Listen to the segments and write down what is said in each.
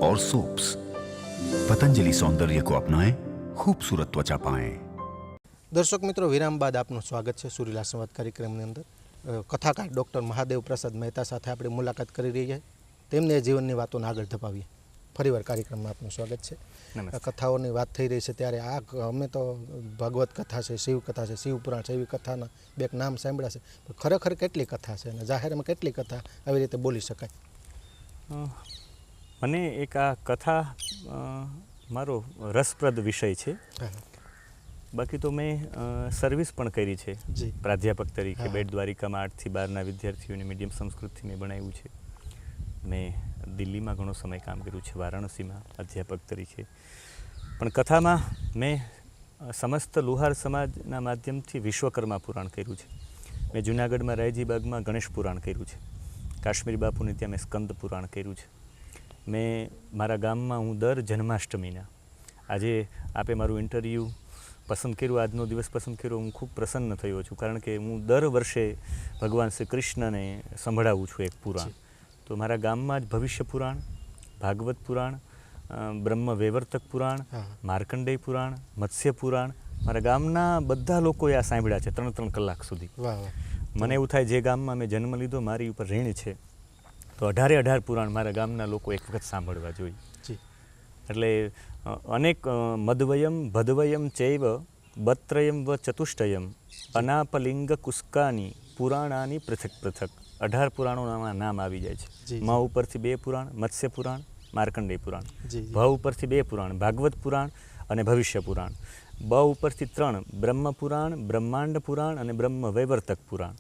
और सोप्स। पतंजलि सौंदर्य को अपनाएं, खूबसूरत त्वचा पाएं। दर्शक मित्रों, विराम बाद आपનું સ્વાગત છે સુરીલા સંવાદ કાર્યક્રમની અંદર। કથાકાર ડૉક્ટર મહાદેવ પ્રસાદ મહેતા સાથે આપણે મુલાકાત કરી રહ્યા તેમને જીવનની વાતોને આગળ ધપાવીએ। ફરીવાર કાર્યક્રમમાં આપનું સ્વાગત છે। કથાઓની વાત થઈ રહી છે ત્યારે અમે તો ભાગવત કથા છે, શિવ કથા છે, શિવ પુરાણ છે, એવી કથાના બે નામ સાંભળ્યા છે, પણ ખરેખર કેટલી કથા છે અને જાહેરમાં કેટલી કથા આવી રીતે બોલી શકાય? મને એક આ કથા મારો રસપ્રદ વિષય છે। બાકી તો મેં સર્વિસ પણ કરી છે પ્રાધ્યાપક તરીકે। બેટ દ્વારિકામાં 8 થી 12ના વિદ્યાર્થીઓને મીડિયમ સંસ્કૃતથી મેં ભણાવ્યું છે। મેં દિલ્હીમાં ઘણો સમય કામ કર્યું છે, વારાણસીમાં અધ્યાપક તરીકે। પણ કથામાં મેં સમસ્ત લુહાર સમાજના માધ્યમથી વિશ્વકર્મા પુરાણ કર્યું છે। મેં જૂનાગઢમાં રાયજી બાગમાં ગણેશ પુરાણ કર્યું છે। કાશ્મીરી બાપુને ત્યાં મેં સ્કંદ પુરાણ કર્યું છે। મેં મારા ગામમાં હું દર જન્માષ્ટમીના, આજે આપે મારું ઇન્ટરવ્યૂ પસંદ કર્યું, આજનો દિવસ પસંદ કર્યો, હું ખૂબ પ્રસન્ન થયો છું, કારણ કે હું દર વર્ષે ભગવાન શ્રી કૃષ્ણને સંભળાવું છું એક પુરાણ। તો મારા ગામમાં જ ભવિષ્ય પુરાણ, ભાગવત પુરાણ, બ્રહ્મ વૈવર્તક પુરાણ, માર્કંડેય પુરાણ, મત્સ્ય પુરાણ, મારા ગામના બધા લોકોએ આ સાંભળ્યા છે 3-3 કલાક સુધી। મને એવું થાય જે ગામમાં મેં જન્મ લીધો મારી ઉપર ઋણ છે, તો 18 પુરાણ મારા ગામના લોકો એક વખત સાંભળવા જોઈએ। એટલે અનેક મધ્વયમ ભદ્વયમ ચૈવ બત્રયમ વ ચતુષ્ટયમ અનાપલિંગ કુસ્કાની પુરાણાની પૃથક પૃથક 18 પુરાણોના નામ આવી જાય છે। મ ઉપરથી 2 પુરાણ, મત્સ્ય પુરાણ, માર્કંડેય પુરાણ, ભ ઉપરથી 2 પુરાણ, ભાગવત પુરાણ અને ભવિષ્ય પુરાણ, બ ઉપરથી 3 બ્રહ્મ પુરાણ, બ્રહ્માંડ પુરાણ અને બ્રહ્મ વૈવર્તક પુરાણ,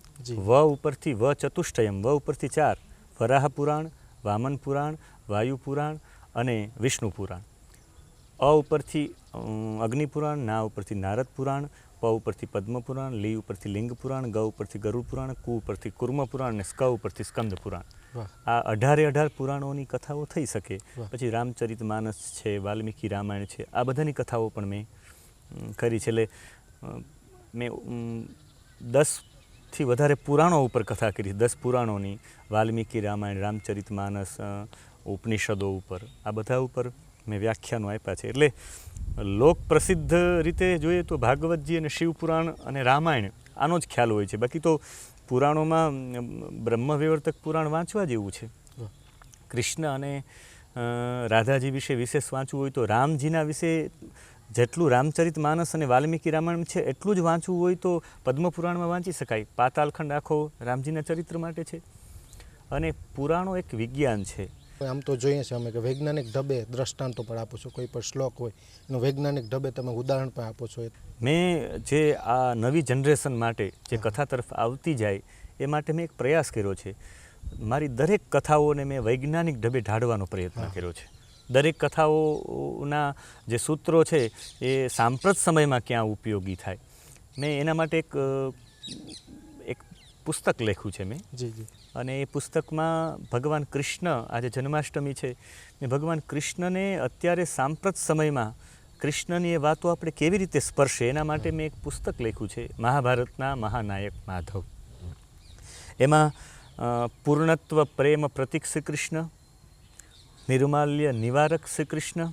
વ ઉપરથી વ ચતુષ્ટયમ, વ ઉપરથી 4 વરાહ પુરાણ, વામન પુરાણ, વાયુ પુરાણ અને વિષ્ણુ પુરાણ, અ ઉપરથી અગ્નિ પુરાણ, ના ઉપરથી નારદ પુરાણ, પ ઉપરથી પદ્મ પુરાણ, લી ઉપરથી લિંગ પુરાણ, ગ ઉપરથી ગરુડ પુરાણ, કુ ઉપરથી કુર્મ પુરાણ અને સ્ક ઉપરથી સ્કંદ પુરાણ। આ 18 પુરાણોની કથાઓ થઈ શકે। પછી રામચરિત માનસ છે, વાલ્મીકી રામાયણ છે, આ બધાની કથાઓ પણ મેં કરી છે। એટલે મેં 10થી વધારે પુરાણો ઉપર કથા કરી, 10 પુરાણોની, વાલ્મીકી રામાયણ, રામચરિત માનસ, ઉપનિષદો ઉપર, આ બધા ઉપર મેં વ્યાખ્યાનો આપ્યા છે। એટલે લોક પ્રસિદ્ધ રીતે જોઈએ તો ભાગવતજી અને શિવપુરાણ અને રામાયણ આનો જ ખ્યાલ હોય છે। બાકી તો પુરાણોમાં બ્રહ્મ વૈવર્તક પુરાણ વાંચવા જેવું છે। કૃષ્ણ અને રાધાજી વિશે વિશેષ વાંચવું હોય તો રામજીના વિશે જેટલું રામચરિત માનસ અને વાલ્મીકી રામાયણ છે એટલું જ વાંચવું હોય તો પદ્મપુરાણમાં વાંચી શકાય। પાતાલખંડ આખો રામજીના ચરિત્ર માટે છે। અને પુરાણો એક વિજ્ઞાન છે। આમ તો જોઈએ છે અમે કે વૈજ્ઞાનિક ઢબે દ્રષ્ટાંતો પણ આપો છો, કોઈ પણ શ્લોક હોય એનું વૈજ્ઞાનિક ઢબે તમે ઉદાહરણ પણ આપો છો। મેં જે આ નવી જનરેશન માટે જે કથા તરફ આવતી જાય એ માટે મેં એક પ્રયાસ કર્યો છે। મારી દરેક કથાઓને મેં વૈજ્ઞાનિક ઢબે ઢાળવાનો પ્રયત્ન કર્યો છે। દરેક કથાઓના જે સૂત્રો છે એ સાંપ્રત સમયમાં ક્યાં ઉપયોગી થાય। મેં એના માટે એક પુસ્તક લખ્યું છે મેં। અને એ પુસ્તકમાં ભગવાન કૃષ્ણ, આજે જન્માષ્ટમી છે, મેં ભગવાન કૃષ્ણને અત્યારે સાંપ્રત સમયમાં કૃષ્ણની એ વાતો આપણે કેવી રીતે સ્પર્શે એના માટે મેં એક પુસ્તક લખ્યું છે, મહાભારતના મહાનાયક માધવ। એમાં પૂર્ણત્વ પ્રેમ પ્રતીક શ્રી કૃષ્ણ, નિર્માલ્ય નિવારક શ્રી કૃષ્ણ,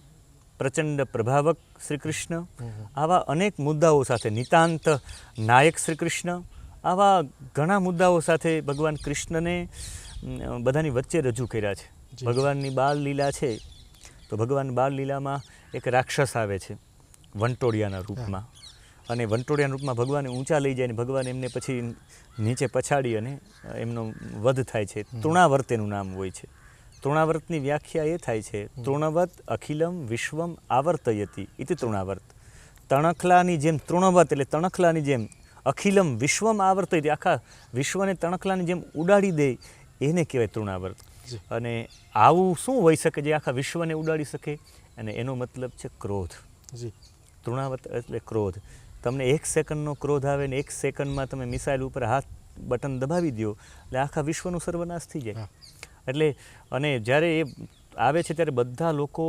પ્રચંડ પ્રભાવક શ્રી કૃષ્ણ, આવા અનેક મુદ્દાઓ સાથે, નિતાંત નાયક શ્રી કૃષ્ણ, આવા ઘણા મુદ્દાઓ સાથે ભગવાન કૃષ્ણને બધાની વચ્ચે રજૂ કર્યા છે। ભગવાનની બાળ લીલા છે તો ભગવાન બાળ લીલામાં એક રાક્ષસ આવે છે વંટોળિયાના રૂપમાં, અને વંટોળિયાના રૂપમાં ભગવાને ઊંચા લઈ જાય ને ભગવાન એમને પછી નીચે પછાડી અને એમનો વધ થાય છે। તૃણાવર્ત એનું નામ હોય છે। તૃણાવર્તની વ્યાખ્યા એ થાય છે, તૃણવત અખિલમ વિશ્વમ આવર્તયતિ ઇતિ તૃણાવર્ત। તણખલાની જેમ તૃણવત એટલે તણખલાની જેમ, અખિલમ વિશ્વમ આવર્તયતિ આખા વિશ્વને તણખલાની જેમ ઉડાડી દે એને કહેવાય તૃણાવર્ત। અને આવું શું હોઈ શકે જે આખા વિશ્વને ઉડાડી શકે? અને એનો મતલબ છે ક્રોધ। તૃણાવત એટલે ક્રોધ। તમને 1 સેકન્ડનો ક્રોધ આવે ને 1 સેકન્ડમાં તમે મિસાઇલ ઉપર હાથ બટન દબાવી દો એટલે આખા વિશ્વનો સર્વનાશ થઈ જાય। એટલે અને જ્યારે એ આવે છે ત્યારે બધા લોકો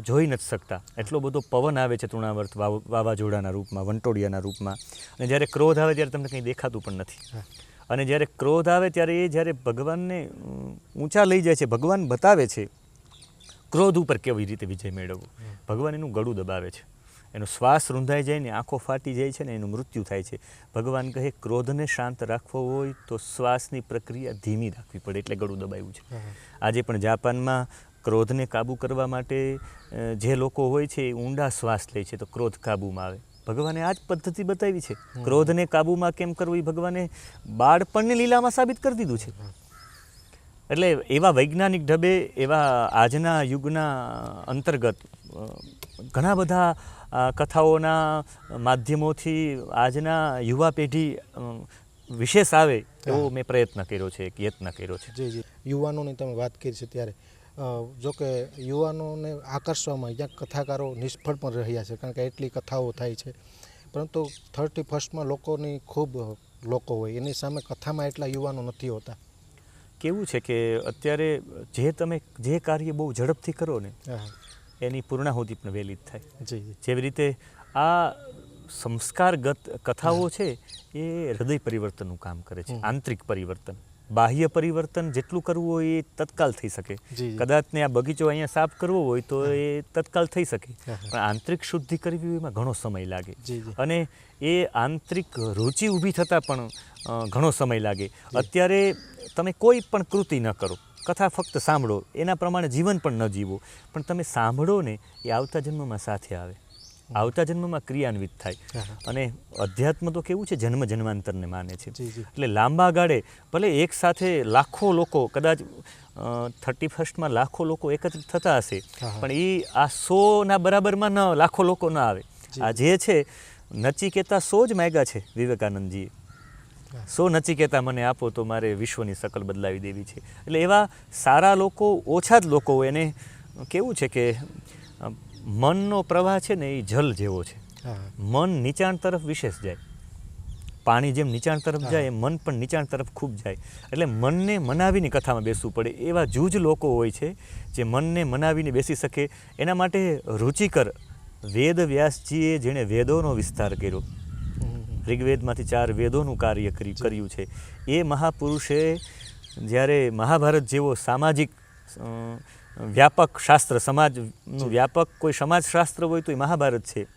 જોઈ નથી શકતા, એટલો બધો પવન આવે છે તૃણાવર્ત વાવાઝોડાના રૂપમાં, વંટોળિયાના રૂપમાં। અને જ્યારે ક્રોધ આવે ત્યારે તમને કંઈ દેખાતું પણ નથી। અને જ્યારે ક્રોધ આવે ત્યારે એ જ્યારે ભગવાનને ઊંચા લઈ જાય છે, ભગવાન બતાવે છે ક્રોધ ઉપર કેવી રીતે વિજય મેળવવો. ભગવાન એનું ગળું દબાવે છે, એનો શ્વાસ રૂંધાઈ જાય ને આંખો ફાટી જાય છે ને એનું મૃત્યુ થાય છે. ભગવાન કહે ક્રોધને શાંત રાખવો હોય તો શ્વાસની પ્રક્રિયા ધીમી રાખવી પડે, એટલે ગળું દબાવ્યું છે. આજે પણ જાપાનમાં ક્રોધને કાબૂ કરવા માટે જે લોકો હોય છે એ ઊંડા શ્વાસ લે છે તો ક્રોધ કાબૂમાં આવે. ભગવાને આ જ પદ્ધતિ બતાવી છે. ક્રોધને કાબૂમાં કેમ કરવું એ ભગવાને બાળપણની લીલામાં સાબિત કરી દીધું છે. એટલે એવા વૈજ્ઞાનિક ઢબે, એવા આજના યુગના અંતર્ગત ઘણા બધા કથાઓના માધ્યમોથી આજના યુવા પેઢી વિશેષ આવે એવો મેં પ્રયત્ન કર્યો છે, એક યત્ન કર્યો છે. જી જી, યુવાનોની તમે વાત કરી છે ત્યારે જો કે યુવાનોને આકર્ષવામાં ક્યાંક કથાકારો નિષ્ફળ પણ રહ્યા છે, કારણ કે એટલી કથાઓ થાય છે. પરંતુ 31st લોકોની ખૂબ લોકો હોય, એની સામે કથામાં એટલા યુવાનો નથી હોતા. કેવું છે કે અત્યારે તમે જે કાર્ય બહુ ઝડપથી કરો ને એની પૂર્ણાહુતિ પણ વહેલી જ થાય. જી, જેવી રીતે આ સંસ્કારગત કથાઓ છે એ હૃદય પરિવર્તનનું કામ કરે છે, આંતરિક પરિવર્તન. બાહ્ય પરિવર્તન જેટલું કરવું હોય એ તત્કાલ થઈ શકે. કદાચ ને આ બગીચો અહીંયા સાફ કરવો હોય તો એ તત્કાલ થઈ શકે, પણ આંતરિક શુદ્ધિ કરવી હોય એમાં ઘણો સમય લાગે. અને એ આંતરિક રુચિ ઊભી થતાં પણ ઘણો સમય લાગે. અત્યારે તમે કોઈ પણ કૃતિ ન કરો, કથા ફક્ત સાંભળો, એના પ્રમાણે જીવન પણ ન જીવો, પણ તમે સાંભળો ને એ આવતા જન્મમાં સાથે આવે, આવતા જન્મમાં ક્રિયાન્વિત થાય. અને અધ્યાત્મ તો કેવું છે, જન્મ જન્માંતરને માને છે. એટલે લાંબા ગાળે ભલે એક સાથે લાખો લોકો, કદાચ 31st લાખો લોકો એકત્રિત થતા હશે, પણ એ આ 100ના બરાબરમાં લાખો લોકો ન આવે. આ જે છે નચિકેતા 100 જ માગ્યા છે વિવેકાનંદજીએ. 100 નચિકેતા મને આપો તો મારે વિશ્વની શકલ બદલાવી દેવી છે. એટલે એવા સારા લોકો ઓછા જ લોકો હોય. એને કેવું છે કે મનનો પ્રવાહ છે ને એ જલ જેવો છે. મન નીચાણ તરફ વિશેષ જાય, પાણી જેમ નીચાણ તરફ જાય એમ મન પણ નીચાણ તરફ ખૂબ જાય. એટલે મનને મનાવીને કથામાં બેસવું પડે. એવા જૂજ લોકો હોય છે જે મનને મનાવીને બેસી શકે. એના માટે રુચિકર વેદ વ્યાસજીએ જેણે વેદોનો વિસ્તાર કર્યો, ઋગ્વેદમાંથી 4 વેદોનું કાર્ય કર્યું છે, એ મહાપુરુષે જ્યારે મહાભારત જેવો સામાજિક વ્યાપક શાસ્ત્ર, સમાજનું વ્યાપક કોઈ સમાજશાસ્ત્ર હોય તો એ મહાભારત છે,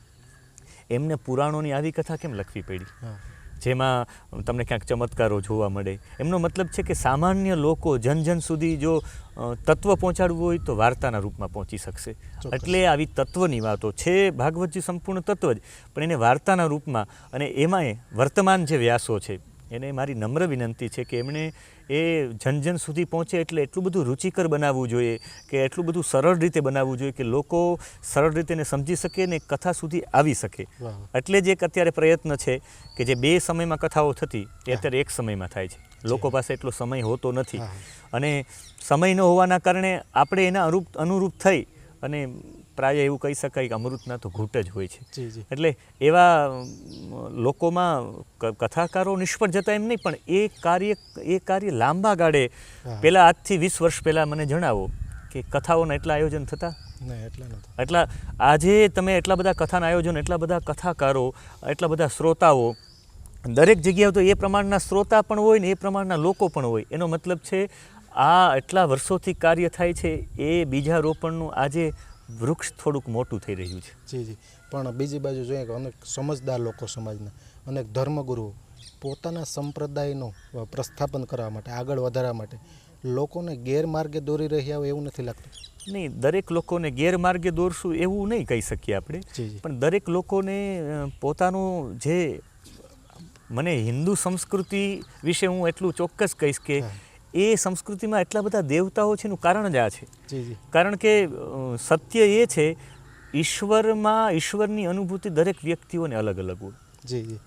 એમને પુરાણોની આવી કથા કેમ લખવી પડી જેમાં તમને ક્યાંક ચમત્કારો જોવા મળે? એમનો મતલબ છે કે સામાન્ય લોકો જન જન સુધી જો તત્વ પહોંચાડવું હોય તો વાર્તાના રૂપમાં પહોંચી શકશે. એટલે આવી તત્વની વાતો છે. ભાગવતજી સંપૂર્ણ તત્વ જ, પણ એને વાર્તાના રૂપમાં, અને એમાંય વર્તમાન જે વ્યાસો છે એને મારી નમ્ર વિનંતી છે કે એમણે એ જન જન સુધી પહોંચે એટલે એટલું બધું રુચિકર બનાવવું જોઈએ, કે એટલું બધું સરળ રીતે બનાવવું જોઈએ કે લોકો સરળ રીતે એને સમજી શકે ને કથા સુધી આવી શકે. એટલે જ એક અત્યારે પ્રયત્ન છે કે જે 2 સમયમાં કથાઓ થતી એ અત્યારે 1 સમયમાં થાય છે. લોકો પાસે એટલો સમય હોતો નથી, અને સમય ન હોવાના કારણે આપણે એના અનુરૂપ થઈ અને પ્રાય એવું કહી શકાય કે અમૃતના તો ઘૂંટ જ હોય છે. એટલે એવા લોકોમાં કથાકારો નિષ્ફળ જતા એમ નહીં, પણ એ કાર્ય લાંબા ગાળે, પહેલાં આજથી 20 વર્ષ પહેલાં મને જણાવો કે કથાઓના એટલા આયોજન થતા? એટલા આજે તમે એટલા બધા કથાના આયોજન, એટલા બધા કથાકારો, એટલા બધા શ્રોતાઓ, દરેક જગ્યાએ તો એ પ્રમાણના શ્રોતા પણ હોય ને એ પ્રમાણના લોકો પણ હોય. એનો મતલબ છે આ એટલા વર્ષોથી કાર્ય થાય છે એ બીજા રોપણનું આજે વૃક્ષ થોડુંક મોટું થઈ રહ્યું છે. જી જી, પણ બીજી બાજુ જોઈએ કે અનેક સમજદાર લોકો સમાજના, અનેક ધર્મગુરુઓ પોતાના સંપ્રદાયનું પ્રસ્થાપન કરવા માટે, આગળ વધારવા માટે લોકોને ગેરમાર્ગે દોરી રહ્યા હોય એવું નથી લાગતું? નહીં, દરેક લોકોને ગેરમાર્ગે દોરશું એવું નહીં કહી શકીએ આપણે, પણ દરેક લોકોને પોતાનું જે, મને હિન્દુ સંસ્કૃતિ વિશે હું એટલું ચોક્કસ કહીશ કે એ સંસ્કૃતિમાં એટલા બધા દેવતાઓ છે એનું કારણ જ આ છે. કારણ કે સત્ય એ છે ઈશ્વરની અનુભૂતિ દરેક વ્યક્તિઓને અલગ અલગ હોય.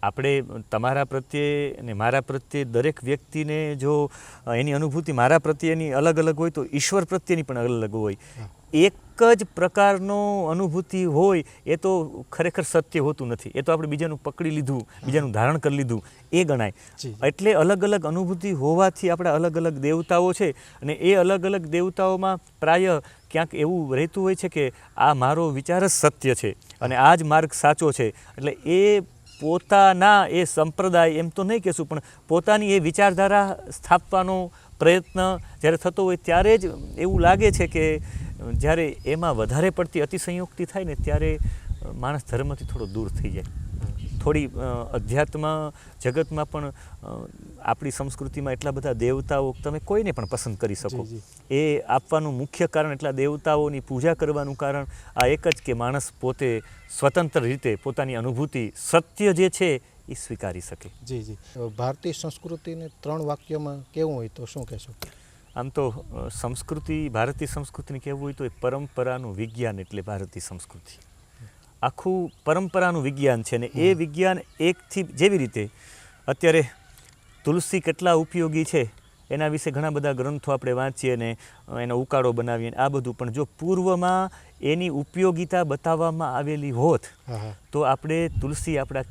આપણે તમારા પ્રત્યે અને મારા પ્રત્યે દરેક વ્યક્તિને જો એની અનુભૂતિ મારા પ્રત્યેની અલગ અલગ હોય તો ઈશ્વર પ્રત્યેની પણ અલગ અલગ હોય. એક જ પ્રકારનો અનુભૂતિ હોય એ તો ખરેખર સત્ય હોતું નથી. એ તો આપણે બીજાનું પકડી લીધું, બીજાનું ધારણ કરી લીધું એ ગણાય. એટલે અલગ અલગ અનુભૂતિ હોવાથી આપણા અલગ અલગ દેવતાઓ છે, અને એ અલગ અલગ દેવતાઓમાં પ્રાય ક્યાંક એવું રહેતું હોય છે કે આ મારો વિચાર જ સત્ય છે અને આ જ માર્ગ સાચો છે. એટલે એ પોતાના એ સંપ્રદાય, એમ તો નહીં કહેશું, પણ પોતાની એ વિચારધારા સ્થાપવાનો પ્રયત્ન જ્યારે થતો હોય ત્યારે જ એવું લાગે છે કે જ્યારે એમાં વધારે પડતી અતિસંયોક્તિ થાય ને ત્યારે માણસ ધર્મથી થોડો દૂર થઈ જાય. થોડી અધ્યાત્મ જગતમાં પણ આપણી સંસ્કૃતિમાં એટલા બધા દેવતાઓ તમે કોઈને પણ પસંદ કરી શકો. એ આપવાનું મુખ્ય કારણ, એટલા દેવતાઓની પૂજા કરવાનું કારણ આ એક જ કે માણસ પોતે સ્વતંત્ર રીતે પોતાની અનુભૂતિ સત્ય જે છે એ સ્વીકારી શકે. જી જી. ભારતીય સંસ્કૃતિને 3 વાક્યમાં કેવું હોય તો શું કહેશો? આમ તો ભારતીય સંસ્કૃતિને કહેવું હોય તો એ પરંપરાનું વિજ્ઞાન એટલે ભારતીય સંસ્કૃતિ. આખું પરંપરાનું વિજ્ઞાન છે ને એ વિજ્ઞાન એકથી જેવી રીતે અત્યારે તુલસી કેટલા ઉપયોગી છે એના વિશે ઘણા બધા ગ્રંથો આપણે વાંચીએ ને એનો ઉકાળો બનાવીએ આ બધું, પણ જો પૂર્વમાં એની ઉપયોગિતા બતાવવામાં આવેલી હોત તો આપણે તુલસી આપણા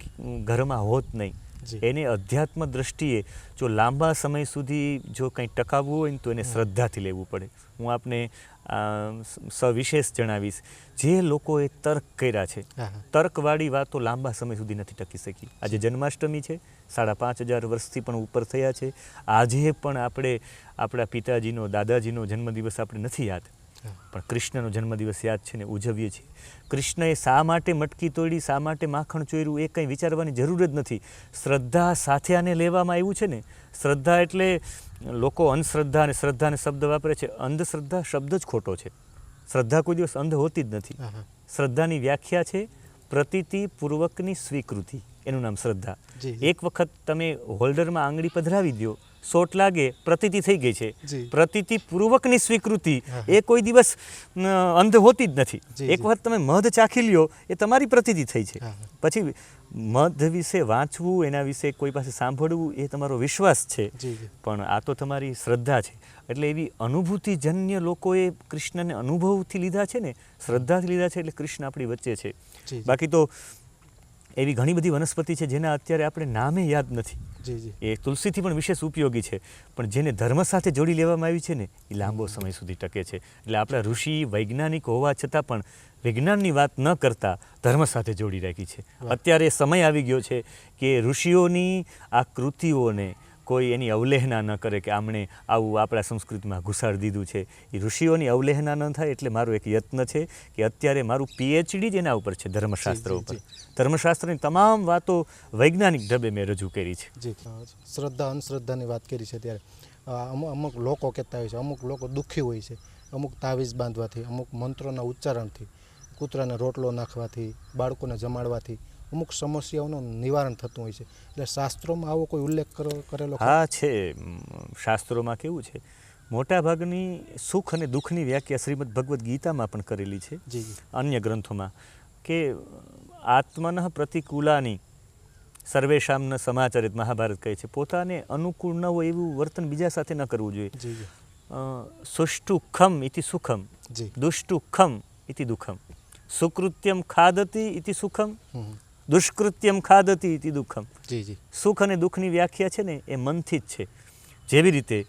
ઘરમાં હોત નહીં. એને અધ્યાત્મ દ્રષ્ટિએ જો લાંબા સમય સુધી જો કંઈ ટકાવવું હોય ને તો એને શ્રદ્ધાથી લેવું પડે. હું આપને સવિશેષ જણાવીશ, જે લોકોએ તર્ક કર્યા છે, તર્કવાળી વાતો લાંબા સમય સુધી નથી ટકી શકી. આજે જન્માષ્ટમી છે, 5,500 વર્ષથી પણ ઉપર થયા છે. આજે પણ આપણે આપણા પિતાજીનો દાદાજીનો જન્મદિવસ આપણે નથી યાદ, પણ કૃષ્ણનો જન્મદિવસ યાદ છે ને ઉજવીએ છીએ. કૃષ્ણએ શા માટે મટકી તોડી, શા માટે માખણ ચોર્યું એ કંઈ વિચારવાની જરૂર જ નથી. શ્રદ્ધા સાથે આને લેવામાં આવ્યું છે ને. શ્રદ્ધા એટલે લોકો અંધશ્રદ્ધા અને શ્રદ્ધાને શબ્દ વાપરે છે. અંધશ્રદ્ધા શબ્દ જ ખોટો છે. શ્રદ્ધા કોઈ દિવસ અંધ હોતી જ નથી. શ્રદ્ધાની વ્યાખ્યા છે પ્રતીતિપૂર્વકની સ્વીકૃતિ, એનું નામ શ્રદ્ધા. એક વખત તમે હોલ્ડરમાં આંગળી પધરાવી દો, સોટ લાગે, પ્રતીતિ થઈ ગઈ છે. પ્રતીતિપૂર્વકની સ્વીકૃતિ એ કોઈ દિવસ અંધ હોતી જ નથી. એક વખત તમે મધ ચાખી લ્યો એ તમારી પ્રતીતિ થઈ છે. પછી મધ વિશે વાંચવું, એના વિશે કોઈ પાસે સાંભળવું એ તમારો વિશ્વાસ છે, પણ આ તો તમારી શ્રદ્ધા છે. એટલે એવી અનુભૂતિજન્ય લોકોએ કૃષ્ણને અનુભવથી લીધા છે ને, શ્રદ્ધાથી લીધા છે, એટલે કૃષ્ણ આપણી વચ્ચે છે. બાકી તો એવી ઘણી બધી વનસ્પતિ છે જેના અત્યારે આપણે નામે યાદ નથી. એ તુલસીથી પણ વિશેષ ઉપયોગી છે, પણ જેને ધર્મ સાથે જોડી લેવામાં આવી છે ને એ લાંબો સમય સુધી ટકે છે. એટલે આપણા ઋષિ વૈજ્ઞાનિક હોવા છતાં પણ વિજ્ઞાનની વાત ન કરતા ધર્મ સાથે જોડી રાખી છે. અત્યારે સમય આવી ગયો છે કે ઋષિઓની આ કૃતિઓને કોઈ એની અવલેહના ન કરે કે આમણે આવું આપણા સંસ્કૃતિમાં ઘુસાડી દીધું છે. એ ઋષિઓની અવલેહના ન થાય એટલે મારો એક યત્ન છે કે અત્યારે મારું PhD જ એના ઉપર છે, ધર્મશાસ્ત્ર ઉપર. ધર્મશાસ્ત્રની તમામ વાતો વૈજ્ઞાનિક ઢબે મેં રજૂ કરી છે. જી. શ્રદ્ધા અંધશ્રદ્ધાની વાત કરી છે ત્યારે અમુક લોકો કહેતા હોય છે, અમુક લોકો દુઃખી હોય છે, અમુક તાવીઝ બાંધવાથી, અમુક મંત્રોના ઉચ્ચારણથી, કૂતરાને રોટલો નાખવાથી, બાળકોને જમાડવાથી અમુક સમસ્યાઓનું નિવારણ થતું હોય છે. એટલે શાસ્ત્રોમાં આવો કોઈ ઉલ્લેખ કરેલો? હા છે. શાસ્ત્રોમાં કેવું છે, મોટાભાગની સુખ અને દુઃખની વ્યાખ્યા શ્રીમદ ભગવદ્ ગીતામાં પણ કરેલી છે, અન્ય ગ્રંથોમાં, કે આત્મનઃ પ્રતિકૂલાની સર્વેશામ ન સમાચરિત, મહાભારત કહે છે. પોતાને અનુકૂળ ન હોય એવું વર્તન બીજા સાથે ન કરવું જોઈએ. સુષ્ટુખમ ઇતિ સુખમ, દુષ્ટુખમ ઇતિ દુઃખમ, સુકૃત્યમ ખાદતી ઇતિ સુખમ, દુષ્કૃત્યમ ખાદતી ઇતિ દુઃખમ. સુખ અને દુઃખની વ્યાખ્યા છે ને એ મનથી જ છે. જેવી રીતે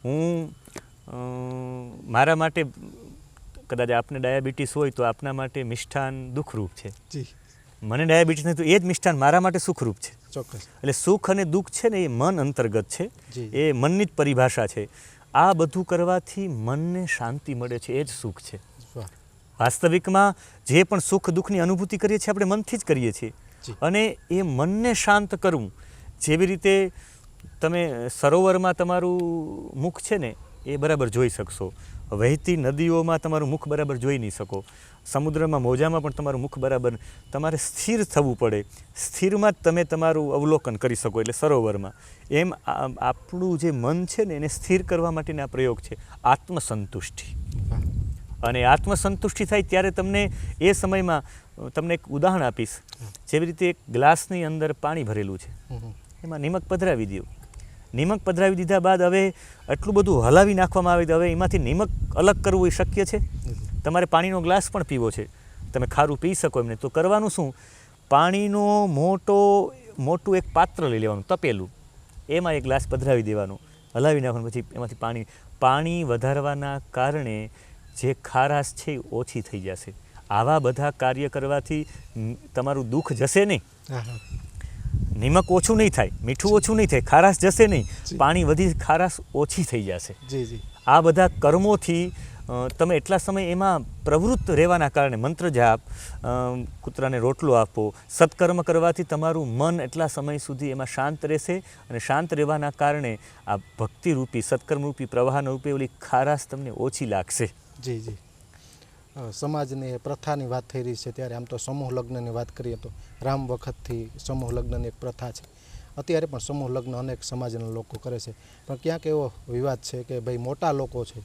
હું મારા માટે, કદાચ આપને ડાયાબિટીસ હોય તો આપના માટે મિષ્ઠાન દુઃખરૂપ છે, મને ડાયાબિટીસ નહીં તો એ જ મિષ્ઠાન મારા માટે સુખરૂપ છે. ચોક્કસ. એટલે સુખ અને દુઃખ છે ને એ મન અંતર્ગત છે, એ મનની જ પરિભાષા છે. આ બધું કરવાથી મનને શાંતિ મળે છે, એ જ સુખ છે. વાસ્તવિકમાં જે પણ સુખ દુઃખની અનુભૂતિ કરીએ છીએ આપણે મનથી જ કરીએ છીએ. અને એ મનને શાંત કરવું, જેવી રીતે તમે સરોવરમાં તમારું મુખ છે ને એ બરાબર જોઈ શકશો, વહેતી નદીઓમાં તમારું મુખ બરાબર જોઈ નહીં શકો, સમુદ્રમાં મોજામાં પણ તમારું મુખ બરાબર, તમારે સ્થિર થવું પડે, સ્થિરમાં જ તમે તમારું અવલોકન કરી શકો, એટલે સરોવરમાં. એમ આપણું જે મન છે ને એને સ્થિર કરવા માટેના પ્રયોગ છે આત્મસંતુષ્ટિ. અને આત્મસંતુષ્ટિ થાય ત્યારે તમને એ સમયમાં, તમને એક ઉદાહરણ આપીશ. જેવી રીતે એક ગ્લાસની અંદર પાણી ભરેલું છે, એમાં નિમક પધરાવી દો. નિમક પધરાવી દીધા બાદ હવે એટલું બધું હલાવી નાખવામાં આવે તો હવે એમાંથી નિમક અલગ કરવું એ શક્ય છે? તમારે પાણીનો ગ્લાસ પણ પીવો છે, તમે ખારું પી શકો એમને, તો કરવાનું શું? પાણીનો મોટું એક પાત્ર લઈ લેવાનું, તપેલું, એમાં એક ગ્લાસ પધરાવી દેવાનો, હલાવી નાખવાનું. પછી એમાંથી પાણી વધારવાના કારણે જે ખારાશ છે એ ઓછી થઈ જશે. આવા બધા કાર્ય કરવાથી તમારું દુઃખ જશે નહીં, નિમક ઓછું નહીં થાય, મીઠું ઓછું નહીં થાય, ખારાશ જશે નહીં, પાણી વધી ખારાશ ઓછી થઈ જશે. આ બધા કર્મોથી તમે એટલા સમય એમાં પ્રવૃત્ત રહેવાના કારણે મંત્ર જાપ, કૂતરાને રોટલો આપો, સત્કર્મ કરવાથી તમારું મન એટલા સમય સુધી એમાં શાંત રહેશે અને શાંત રહેવાના કારણે આ ભક્તિરૂપી સત્કર્મરૂપી પ્રવાહના રૂપે ઓલી ખારાશ તમને ઓછી લાગશે. જી જી. સમાજની પ્રથાની વાત થઈ રહી છે ત્યારે આમ તો સમૂહ લગ્નની વાત કરીએ તો રામ વખતથી સમૂહ લગ્નની એક પ્રથા છે. અત્યારે પણ સમૂહ લગ્ન અનેક સમાજના લોકો કરે છે, પણ ક્યાંક એવો વિવાદ છે કે ભાઈ મોટા લોકો છે,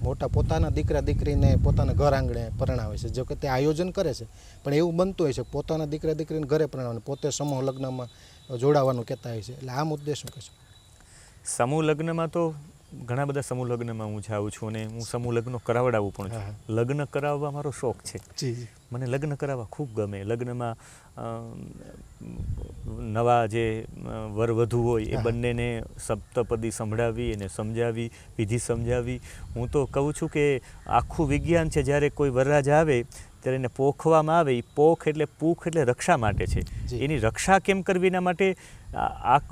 મોટા પોતાના દીકરા દીકરીને પોતાના ઘર આંગણે પરણાવે છે. જો કે તે આયોજન કરે છે, પણ એવું બનતું હોય છે પોતાના દીકરા દીકરીને ઘરે પરણાવવાનું, પોતે સમૂહ લગ્નમાં જોડાવાનું કહેતા હોય છે. એટલે આ મુદ્દે શું કહેશો? સમૂહ લગ્નમાં તો ઘણા બધા સમૂહ લગ્નમાં હું જાઉં છું અને હું સમૂહ લગ્નો કરાવડાવું પણ છું. લગ્ન કરાવવા મારો શોખ છે. મને લગ્ન કરાવવા ખૂબ ગમે. લગ્નમાં નવા જે વરવધુ હોય એ બંનેને સપ્તપદી સંભળાવી અને સમજાવી, વિધિ સમજાવી. હું તો કહું છું કે આખું વિજ્ઞાન છે, જ્યારે કોઈ વરરાજ આવે ત્યારે એને પોખવામાં આવે. એ પોખ એટલે પૂખ એટલે રક્ષા માટે છે. એની રક્ષા કેમ કરવી એના માટે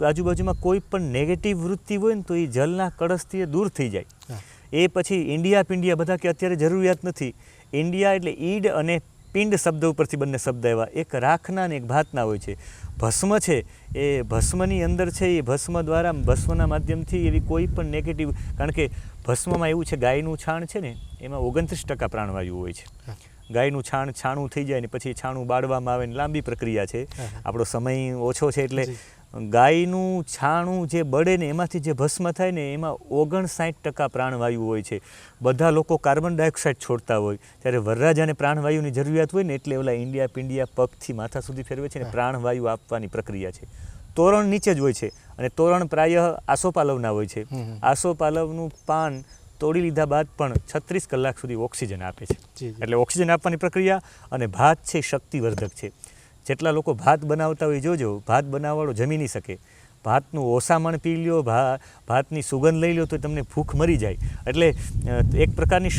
આજુબાજુમાં કોઈ પણ નેગેટિવ વૃત્તિ હોય ને તો એ જલના કળશથી એ દૂર થઈ જાય. એ પછી ઇન્ડિયા પિંડિયા બધા કે અત્યારે જરૂરિયાત નથી. ઇન્ડિયા એટલે ઈડ અને પિંડ શબ્દ ઉપરથી બંને શબ્દ આવ્યા. એક રાખના ને એક ભાતના હોય છે. ભસ્મ છે એ ભસ્મની અંદર છે, એ ભસ્મ દ્વારા ભસ્મના માધ્યમથી એવી કોઈ પણ નેગેટિવ, કારણ કે ભસ્મમાં એવું છે ગાયનું છાણ છે ને એમાં 29% પ્રાણવાયુ હોય છે. ગાયનું છાણું થઈ જાય ને પછી છાણું બાળવામાં આવે ને લાંબી પ્રક્રિયા છે. આપણો સમય ઓછો છે એટલે ગાયનું છાણું જે બળે ને એમાંથી જે ભસ્મ થાય ને એમાં 59% પ્રાણવાયુ હોય છે. બધા લોકો કાર્બન ડાયોક્સાઇડ છોડતા હોય, ત્યારે વરરાજાને પ્રાણવાયુની જરૂરિયાત હોય ને એટલે ઓલા ઇન્ડિયા પિંડિયા પગથી માથા સુધી ફેરવે છે ને પ્રાણવાયુ આપવાની પ્રક્રિયા છે. તોરણ નીચે જ હોય છે અને તોરણ પ્રાયઃ આસોપાલવના હોય છે. આસોપાલવનું પાન તોડી લીધા બાદ પણ 36 કલાક સુધી ઓક્સિજન આપે છે. એટલે ઓક્સિજન આપવાની પ્રક્રિયા. અને ભાત છે શક્તિવર્ધક છે. જેટલા લોકો ભાત બનાવતા હોય જોજો, ભાત બનાવવાળો જમી નહીં શકે. ભાતનું ઓસામણ પી લ્યો, ભાતની સુગંધ લઈ લો તો તમને ભૂખ મરી જાય. એટલે એક પ્રકારની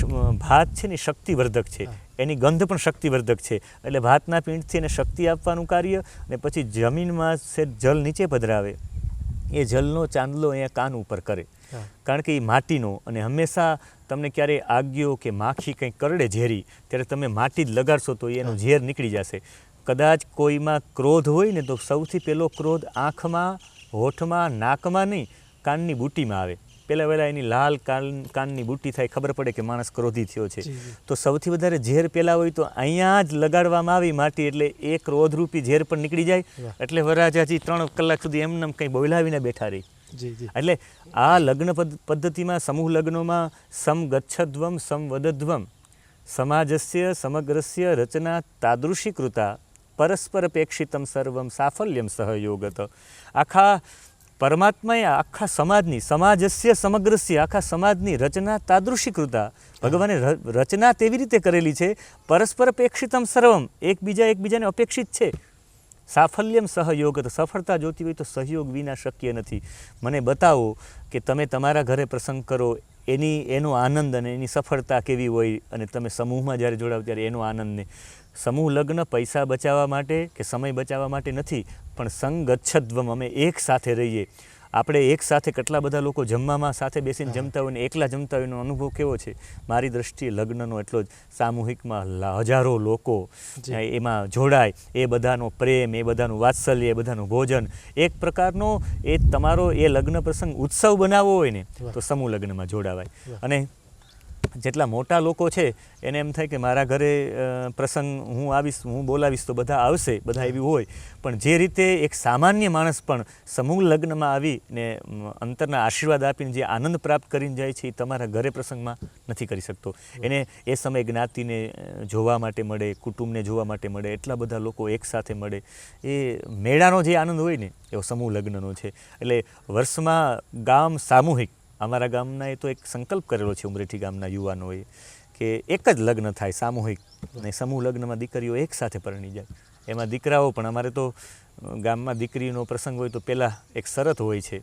ભાત છે ને શક્તિવર્ધક છે, એની ગંધ પણ શક્તિવર્ધક છે. એટલે ભાતના પીંડથી એને શક્તિ આપવાનું કાર્ય. અને પછી જમીનમાં જલ નીચે પધરાવે, એ જલનો ચાંદલો અહીંયા કાન ઉપર કરે, કારણ કે એ માટીનો. અને હંમેશા તમને ક્યારે આગિયો કે માખી કંઈ કરડે ઝેરી, ત્યારે તમે માટી જ લગાડશો તો એનું ઝેર નીકળી જશે. કદાચ કોઈમાં ક્રોધ હોય ને તો સૌથી પહેલો ક્રોધ આંખમાં, હોઠમાં, નાકમાં નહીં, કાનની બુટીમાં આવે. પહેલાં એની લાલ કાનની બુટી થાય, ખબર પડે કે માણસ ક્રોધી થયો છે. તો સૌથી વધારે ઝેર પહેલાં હોય તો અહીંયા જ લગાડવામાં આવી માટી, એટલે એ ક્રોધરૂપી ઝેર પણ નીકળી જાય. એટલે વરરાજાજી 3 કલાક સુધી એમને કંઈ બોલાવીને બેઠા રહી. એટલે આ લગ્ન પદ્ધતિમાં, સમૂહ લગ્નોમાં સમ ગચ્છધ્વમ સમ વદધ્વમ સમાજસ્ય સમગ્રસ્ય રચના તાદૃશી કૃતા પરસ્પરપેક્ષિતમ સર્વમ સાફલ્યમ સહયોગત. આખા પરમાત્માએ આખા સમાજની, સમાજસ્ય સમગ્રસ્ય, આખા સમાજની રચના તાદૃશી કૃતા, ભગવાને રચના તેવી રીતે કરેલી છે. પરસ્પરપેક્ષિતમ સર્વમ, એકબીજાને અપેક્ષિત છે. સાફલ્યમ સહયોગત, સફળતા જોતી હોય તો સહયોગ વિના શક્ય નથી. મને બતાવો કે તમે તમારા ઘરે પ્રસંગ કરો એનો આનંદ અને એની સફળતા કેવી હોય, અને તમે સમૂહમાં જ્યારે જોડાવ ત્યારે એનો આનંદને. સમૂહ લગ્ન પૈસા બચાવવા માટે કે સમય બચાવવા માટે નથી, પણ સંગચ્છધ્વમ, અમે એક સાથે રહીએ. આપણે એક સાથે કેટલા બધા લોકો જમવામાં સાથે બેસીને જમતા હોય ને એકલા જમતા હોય એનો અનુભવ કેવો છે. મારી દ્રષ્ટિએ લગ્નનો એટલો જ. સામૂહિકમાં હજારો લોકો એમાં જોડાય, એ બધાનો પ્રેમ, એ બધાનું વાત્સલ્ય, એ બધાનું ભોજન, એક પ્રકારનો એ તમારો એ લગ્ન પ્રસંગ ઉત્સવ બનાવવો હોય ને તો સમૂહ લગ્નમાં જોડાવાય. અને જેટલા મોટા લોકો છે એને એમ થાય કે મારા ઘરે પ્રસંગ હું આવીશ, હું બોલાવીશ તો બધા આવશે, બધા એવી હોય. પણ જે રીતે એક સામાન્ય માણસ પણ સમૂહ લગ્નમાં આવીને અંતરના આશીર્વાદ આપીને જે આનંદ પ્રાપ્ત કરીને જાય છે, એ તમારા ઘરે પ્રસંગમાં નથી કરી શકતો. એને એ સમય જ્ઞાતિને જોવા માટે મળે, કુટુંબને જોવા માટે મળે, એટલા બધા લોકો એકસાથે મળે. એ મેળાનો જે આનંદ હોય ને એવો સમૂહ લગ્નનો છે. એટલે વર્ષમાં ગામ સામૂહિક, અમારા ગામના એ તો એક સંકલ્પ કરેલો છે ઉમરેઠી ગામના યુવાનોએ કે એક જ લગ્ન થાય સામૂહિક, અને સમૂહ લગ્નમાં દીકરીઓ એક સાથે પરણી જાય. એમાં દીકરાઓ પણ, અમારે તો ગામમાં દીકરીનો પ્રસંગ હોય તો પહેલાં એક શરત હોય છે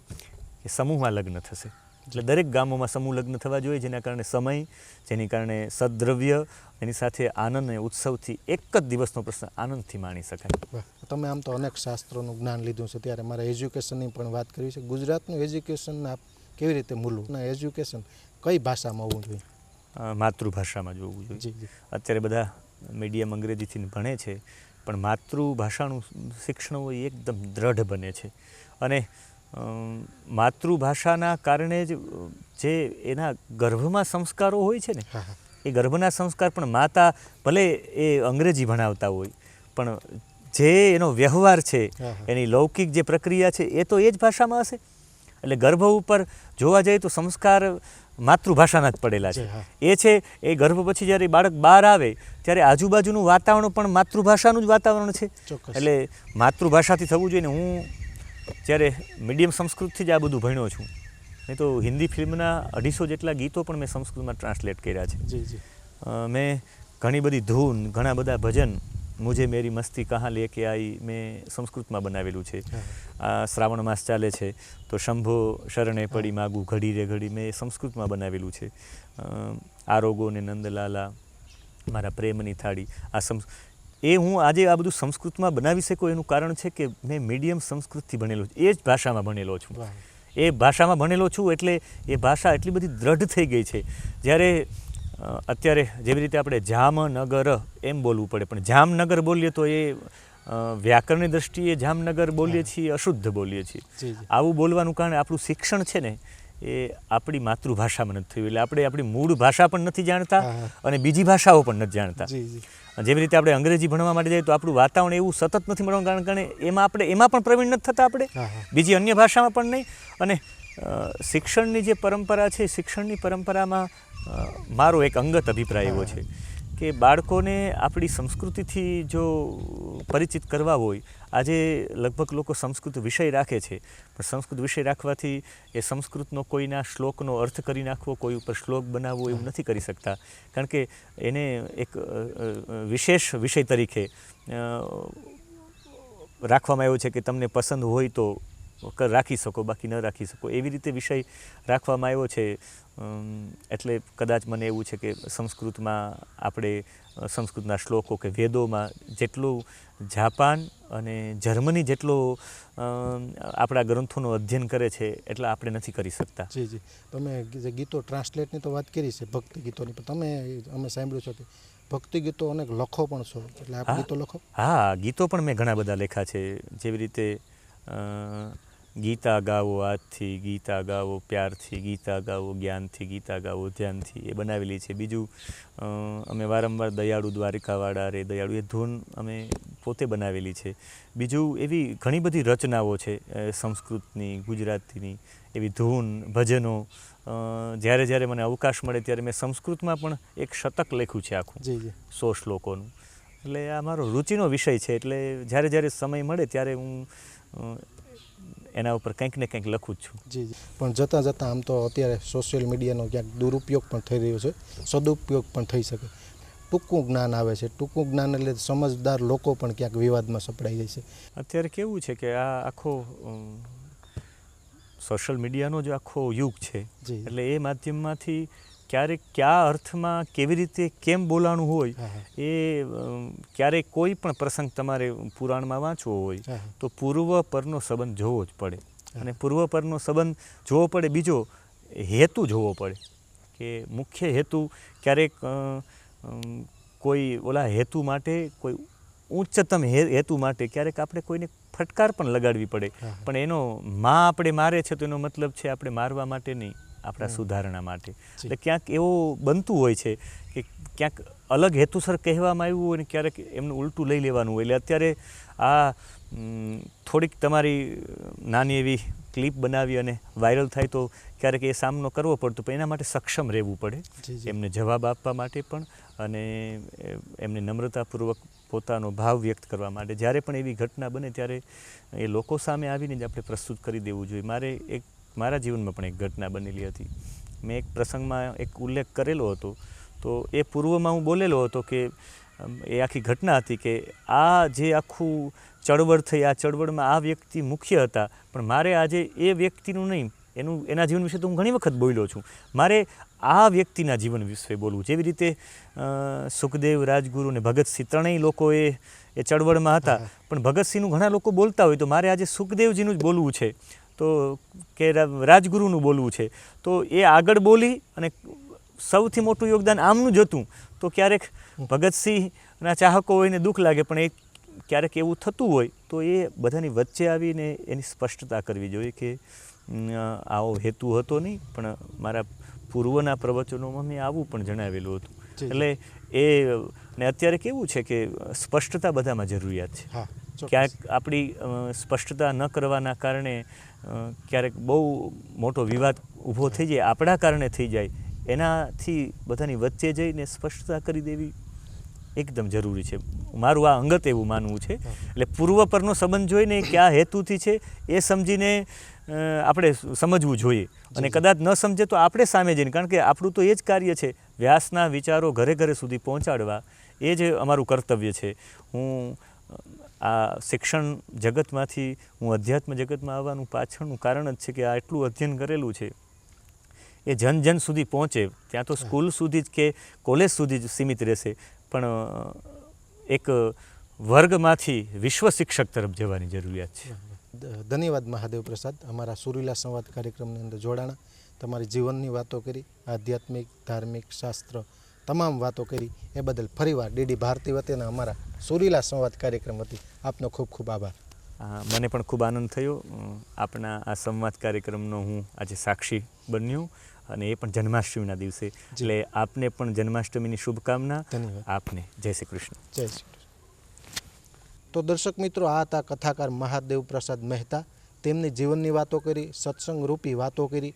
કે સમૂહમાં લગ્ન થશે. એટલે દરેક ગામોમાં સમૂહ લગ્ન થવા જોઈએ, જેના કારણે સમય, જેની કારણે સદ્દ્રવ્ય, એની સાથે આનંદ અને ઉત્સવથી એક જ દિવસનો પ્રસંગ આનંદથી માણી શકાય. તમે આમ તો અનેક શાસ્ત્રોનું જ્ઞાન લીધું છે, ત્યારે મારે એજ્યુકેશનની પણ વાત કરવી છે. ગુજરાતનું એજ્યુકેશન કેવી રીતે મૂલવું, એજ્યુકેશન કઈ ભાષામાં હોવું જોઈએ? માતૃભાષામાં જોવું જોઈએ. જી જી અત્યારે બધા મીડિયમ અંગ્રેજીથી ભણે છે, પણ માતૃભાષાનું શિક્ષણ હોય એકદમ દ્રઢ બને છે. અને માતૃભાષાના કારણે જ જે એના ગર્ભમાં સંસ્કારો હોય છે ને, હા હા એ ગર્ભના સંસ્કાર પણ માતા ભલે એ અંગ્રેજી ભણાવતા હોય, પણ જે એનો વ્યવહાર છે, હા, હા. એની લૌકિક જે પ્રક્રિયા છે, એ તો એ જ ભાષામાં હશે. એટલે ગર્ભ ઉપર જોવા જઈએ તો સંસ્કાર માતૃભાષાના જ પડેલા છે. જી, હા. એ છે એ ગર્ભ પછી જ્યારે બાળક બહાર આવે ત્યારે આજુબાજુનું વાતાવરણ પણ માતૃભાષાનું જ વાતાવરણ છે. ચોક્કસ. એટલે માતૃભાષાથી થવું જોઈએ ને. હું જ્યારે મીડિયમ સંસ્કૃતથી જ આ બધું ભણ્યો છું. નહીં તો હિન્દી ફિલ્મના 250 જેટલા ગીતો પણ મેં સંસ્કૃતમાં ટ્રાન્સલેટ કર્યા છે. જી જી મેં ઘણી બધી ધૂન, ઘણા બધા ભજન, મુझे मेरी मस्ती कहाँ लेके आई, મેં સંસ્કૃતમાં બનાવેલું છે. આ શ્રાવણ માસ ચાલે છે તો શંભો શરણે પડી માગું ઘડી રે ઘડી, મેં સંસ્કૃતમાં બનાવેલું છે. આરોગો ને નંદલાલા, મારા પ્રેમની થાળી, એ હું આજે આ બધું સંસ્કૃતમાં બનાવી શકું એનું કારણ છે કે મેં મીડિયમ સંસ્કૃતથી ભણેલો છું. એ જ ભાષામાં ભણેલો છું. વાહ. એ ભાષામાં ભણેલો છું એટલે એ ભાષા એટલી બધી દ્રઢ થઈ ગઈ છે. જ્યારે અત્યારે જેવી રીતે આપણે જામનગર એમ બોલવું પડે, પણ જામનગર બોલીએ તો એ વ્યાકરણની દ્રષ્ટિએ જામનગર બોલીએ છીએ, અશુદ્ધ બોલીએ છીએ. જી જી આવું બોલવાનું કારણે આપણું શિક્ષણ છે ને એ આપણી માતૃભાષામાં નથી થયું. એટલે આપણે આપણી મૂળ ભાષા પણ નથી જાણતા હા. અને બીજી ભાષાઓ પણ નથી જાણતા. જી જી જેવી રીતે આપણે અંગ્રેજી ભણવા માટે જઈએ તો આપણું વાતાવરણ એવું સતત નથી મળવાનું, કારણ કે એમાં પણ પ્રવીણ નથી થતા આપણે, હા હા બીજી અન્ય ભાષામાં પણ નહીં. અને શિક્ષણની જે પરંપરા છે, શિક્ષણની પરંપરામાં મારો એક અંગત અભિપ્રાય એવો છે કે બાળકોને આપણી સંસ્કૃતિથી જો પરિચિત કરવા હોય, આજે લગભગ લોકો સંસ્કૃત વિષય રાખે છે, પણ સંસ્કૃત વિષય રાખવાથી એ સંસ્કૃતનો કોઈના શ્લોકનો અર્થ કરી નાખવો, કોઈ ઉપર શ્લોક બનાવવો એવું નથી કરી શકતા. કારણ કે એને એક વિશેષ વિષય તરીકે રાખવામાં આવ્યો છે કે તમને પસંદ હોય તો રાખી શકો, બાકી ન રાખી શકો, એવી રીતે વિષય રાખવામાં આવ્યો છે. એટલે કદાચ મને એવું છે કે સંસ્કૃતમાં આપણે સંસ્કૃતના શ્લોકો કે વેદોમાં જેટલું જાપાન અને જર્મની જેટલો આપણા ગ્રંથોનું અધ્યયન કરે છે એટલા આપણે નથી કરી શકતા. જી જી તમે જે ગીતો ટ્રાન્સલેટની તો વાત કરી છે, ભક્તિ ગીતોની, પણ અમે સાંભળ્યું છે કે ભક્તિ ગીતો અનેક લખો પણ છો, એટલે આપ ગીતો લખો? હા, ગીતો પણ મેં ઘણા બધા લખ્યા છે. જેવી રીતે ગીતા ગાવો આજથી, ગીતા ગાવો પ્યારથી, ગીતા ગાવો જ્ઞાનથી, ગીતા ગાવો ધ્યાનથી, એ બનાવેલી છે. બીજું અમે વારંવાર દયાળુ દ્વારિકાવાળા રે દયાળુ, એ ધૂન અમે પોતે બનાવેલી છે. બીજું એવી ઘણી બધી રચનાઓ છે સંસ્કૃતની, ગુજરાતીની, એવી ધૂન, ભજનો. જ્યારે જ્યારે મને અવકાશ મળે ત્યારે મેં સંસ્કૃતમાં પણ એક શતક લખ્યું છે આખું, જી જી 100 શ્લોકોનું. એટલે આ મારો રુચિનો વિષય છે. એટલે જ્યારે જ્યારે સમય મળે ત્યારે હું એના ઉપર કંઈક ને કંઈક લખું જ છું. જી જી પણ જતાં જતાં આમ તો અત્યારે સોશિયલ મીડિયાનો ક્યાંક દુરુપયોગ પણ થઈ રહ્યો છે, સદુપયોગ પણ થઈ શકે. ટૂંકું જ્ઞાન આવે છે, ટૂંકું જ્ઞાન એટલે સમજદાર લોકો પણ ક્યાંક વિવાદમાં સપડાઈ જાય છે. અત્યારે કેવું છે કે આ આખો સોશિયલ મીડિયાનો જ આખો યુગ છે. જી. એટલે એ માધ્યમમાંથી ક્યારેક કયા અર્થમાં કેવી રીતે કેમ બોલાણું હોય, હા હા એ ક્યારેક કોઈ પણ પ્રસંગ તમારે પુરાણમાં વાંચવો હોય હા હા તો પૂર્વ પરનો સંબંધ જોવો જ પડે. અને પૂર્વ પરનો સંબંધ જોવો પડે. બીજો હેતુ જોવો પડે કે મુખ્ય હેતુ ક્યારેક કોઈ ઓલા હેતુ માટે, કોઈ ઉચ્ચતમ હેતુ માટે ક્યારેક આપણે કોઈને ફટકાર પણ લગાડવી પડે. હા. પણ એનો આપણે મારે છે તો એનો મતલબ છે આપણે મારવા માટે નહીં, આપણા સુધારણા માટે. એટલે ક્યાંક એવું બનતું હોય છે કે ક્યાંક અલગ હેતુસર કહેવામાં આવ્યું હોય ને ક્યારેક એમનું ઉલટું લઈ લેવાનું હોય. એટલે અત્યારે આ થોડીક તમારી નાની એવી ક્લિપ બનાવી અને વાયરલ થાય તો ક્યારેક એ સામનો કરવો પડતો, પણ એના માટે સક્ષમ રહેવું પડે. જી જી એમને જવાબ આપવા માટે પણ અને એમને નમ્રતાપૂર્વક પોતાનો ભાવ વ્યક્ત કરવા માટે. જ્યારે પણ એવી ઘટના બને ત્યારે એ લોકો સામે આવીને જ આપણે પ્રસ્તુત કરી દેવું જોઈએ. મારા જીવનમાં પણ એક ઘટના બનેલી હતી. મેં એક પ્રસંગમાં એક ઉલ્લેખ કરેલો હતો, તો એ પૂર્વમાં હું બોલેલો હતો કે એ આખી ઘટના હતી કે આ જે આખું ચળવળ થઈ, આ ચળવળમાં આ વ્યક્તિ મુખ્ય હતા, પણ મારે આજે એ વ્યક્તિનું નહીં, એના જીવન વિશે તો હું ઘણી વખત બોલ્યો છું, મારે આ વ્યક્તિના જીવન વિશે બોલવું. જેવી રીતે સુખદેવ, રાજગુરુ અને ભગતસિંહ ત્રણેય લોકો એ ચળવળમાં હતા, પણ ભગતસિંહનું ઘણા લોકો બોલતા હોય તો મારે આજે સુખદેવજીનું જ બોલવું છે, તો કે રાજગુરુનું બોલવું છે. તો એ આગળ બોલી અને સૌથી મોટું યોગદાન આમનું જ હતું તો ક્યારેક ભગતસિંહના ચાહકો હોયને દુઃખ લાગે, પણ એ ક્યારેક એવું થતું હોય તો એ બધાની વચ્ચે આવીને એની સ્પષ્ટતા કરવી જોઈએ કે આવો હેતુ હતો નહીં, પણ મારા પૂર્વના પ્રવચનોમાં મેં આવું પણ જણાવેલું હતું. એટલે એ ને અત્યારે કેવું છે કે સ્પષ્ટતા બધામાં જરૂરિયાત છે. ક્યાંક આપણી સ્પષ્ટતા ન કરવાના કારણે ક્યારેક બહુ મોટો વિવાદ ઊભો થઈ જાય, આપણા કારણે થઈ જાય, એનાથી બધાની વચ્ચે જઈને સ્પષ્ટતા કરી દેવી એકદમ જરૂરી છે. મારું આ અંગત એવું માનવું છે. એટલે પૂર્વ પરનો સંબંધ જોઈને કયા હેતુથી છે એ સમજીને આપણે સમજવું જોઈએ, અને કદાચ ન સમજે તો આપણે સામે જઈને, કારણ કે આપણું તો એ જ કાર્ય છે, વ્યાસના વિચારો ઘરે ઘરે સુધી પહોંચાડવા, એ જ અમારું કર્તવ્ય છે. હું આ શિક્ષણ જગતમાંથી હું અધ્યાત્મ જગતમાં આવવાનું પાછળનું કારણ જ છે કે આ એટલું અધ્યયન કરેલું છે એ જન જન સુધી પહોંચે. ત્યાં તો સ્કૂલ સુધી જ કે કોલેજ સુધી જ સીમિત રહેશે, પણ એક વર્ગમાંથી વિશ્વ શિક્ષક તરફ જવાની જરૂરિયાત છે. ધન્યવાદ મહાદેવ પ્રસાદ, અમારા સુરીલા સંવાદ કાર્યક્રમની અંદર જોડાણા, તમારી જીવનની વાતો કરી, આધ્યાત્મિક, ધાર્મિક, શાસ્ત્ર તમામ વાતો કરી, એ બદલ ફરીવાર ડીડી ભારતી વતીના અમારા સુરીલા સંવાદ કાર્યક્રમ વતી આપનો ખૂબ ખૂબ આભાર. મને પણ ખૂબ આનંદ થયો. આપના આ સંવાદ કાર્યક્રમનો હું આજે સાક્ષી બન્યો, અને એ પણ જન્માષ્ટમીના દિવસે. એટલે આપને પણ જન્માષ્ટમીની શુભકામના. ધન્યવાદ. આપને જય શ્રી કૃષ્ણ. જય શ્રી કૃષ્ણ. તો દર્શક મિત્રો, આ હતા કથાકાર મહાદેવ પ્રસાદ મહેતા. તેમની જીવનની વાતો કરી, સત્સંગ રૂપી વાતો કરી,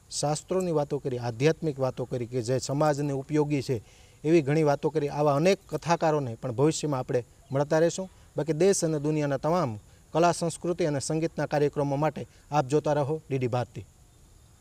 શાસ્ત્રોની વાતો કરી, આધ્યાત્મિક વાતો કરી કે જે સમાજને ઉપયોગી છે એવી ઘણી વાતો કરી. આવા અનેક કથાકારોને પણ ભવિષ્યમાં આપણે મળતા રહીશું. બાકી દેશ અને દુનિયાના તમામ કલા, સંસ્કૃતિ અને સંગીતના કાર્યક્રમો માટે આપ જોતા રહો ડીડી ભારતી.